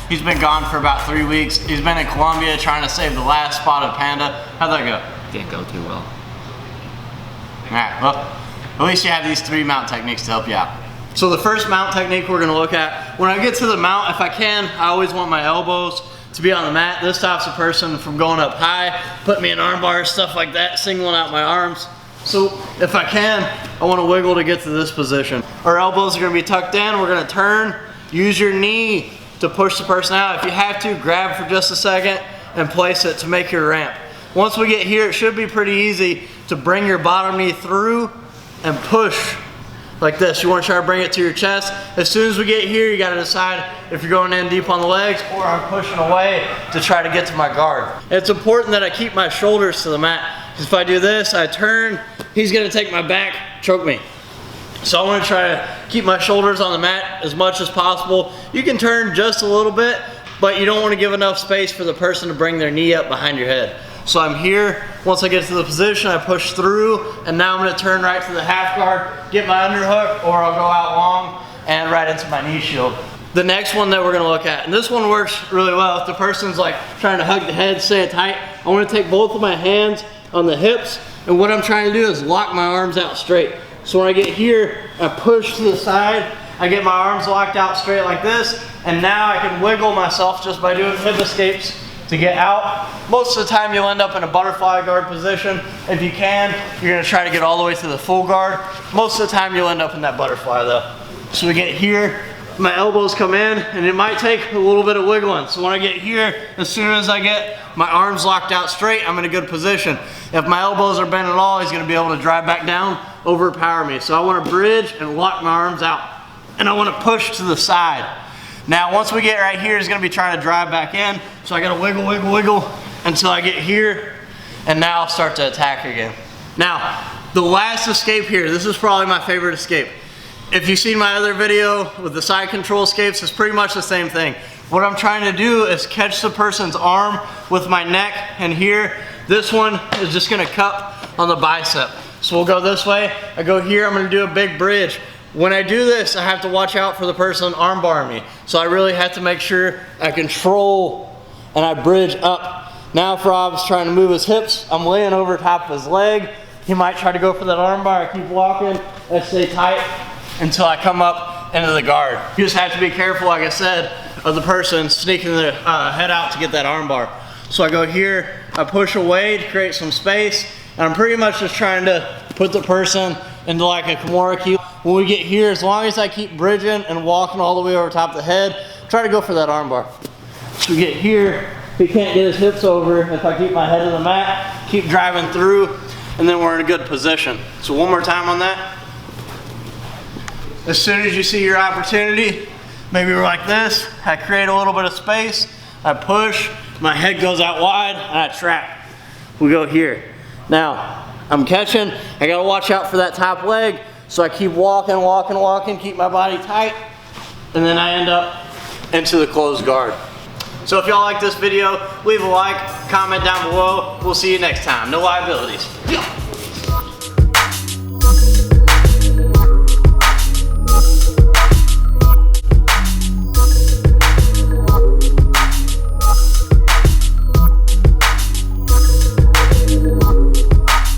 He's been gone for about 3 weeks. He's been in Colombia trying to save the last spotted panda. How'd that go? Didn't go too well. All right, well, at least you have these 3 mount techniques to help you out. So the first mount technique we're gonna look at, when I get to the mount, if I can, I always want my elbows to be on the mat. This stops a person from going up high, put me in arm bars, stuff like that, singling out my arms. So if I can, I wanna wiggle to get to this position. Our elbows are gonna be tucked in, we're gonna turn, use your knee to push the person out. If you have to, grab for just a second and place it to make your ramp. Once we get here, it should be pretty easy to bring your bottom knee through and push like this. You want to try to bring it to your chest. As soon as we get here, you got to decide if you're going in deep on the legs or I'm pushing away to try to get to my guard. It's important that I keep my shoulders to the mat. If I do this, I turn, he's going to take my back, choke me. So I want to try to keep my shoulders on the mat as much as possible. You can turn just a little bit, but you don't want to give enough space for the person to bring their knee up behind your head. So I'm here, once I get to the position, I push through, and now I'm gonna turn right to the half guard, get my underhook, or I'll go out long and right into my knee shield. The next one that we're gonna look at, and this one works really well, if the person's like trying to hug the head, stay it tight, I wanna take both of my hands on the hips, and what I'm trying to do is lock my arms out straight. So when I get here, I push to the side, I get my arms locked out straight like this, and now I can wiggle myself just by doing hip escapes to get out. Most of the time you'll end up in a butterfly guard position. If you can, you're gonna try to get all the way to the full guard. Most of the time you'll end up in that butterfly though. So we get here, my elbows come in, and it might take a little bit of wiggling. So when I get here, as soon as I get my arms locked out straight, I'm in a good position. If my elbows are bent at all, he's gonna be able to drive back down, overpower me. So I wanna bridge and lock my arms out. And I wanna push to the side. Now, once we get right here, he's gonna be trying to drive back in. So I gotta wiggle, wiggle, wiggle until I get here, and now I'll start to attack again. Now, the last escape here, this is probably my favorite escape. If you've seen my other video with the side control escapes, it's pretty much the same thing. What I'm trying to do is catch the person's arm with my neck, and here, this one is just gonna cup on the bicep. So we'll go this way, I go here, I'm gonna do a big bridge. When I do this, I have to watch out for the person armbar me. So I really have to make sure I control and I bridge up. Now if Rob's trying to move his hips, I'm laying over top of his leg. He might try to go for that armbar. I keep walking, I stay tight until I come up into the guard. You just have to be careful, like I said, of the person sneaking their head out to get that armbar. So I go here, I push away to create some space, and I'm pretty much just trying to put the person into like a Kimura key. When we get here, as long as I keep bridging and walking all the way over top of the head, try to go for that armbar. So we get here, he can't get his hips over. If I keep my head to the mat, keep driving through, and then we're in a good position. So one more time on that. As soon as you see your opportunity, maybe we're like this, I create a little bit of space, I push, my head goes out wide, and I trap. We go here. Now, I'm catching, I gotta watch out for that top leg, so I keep walking, walking, walking, keep my body tight, and then I end up into the closed guard. So if y'all like this video, leave a like, comment down below. We'll see you next time. No liabilities.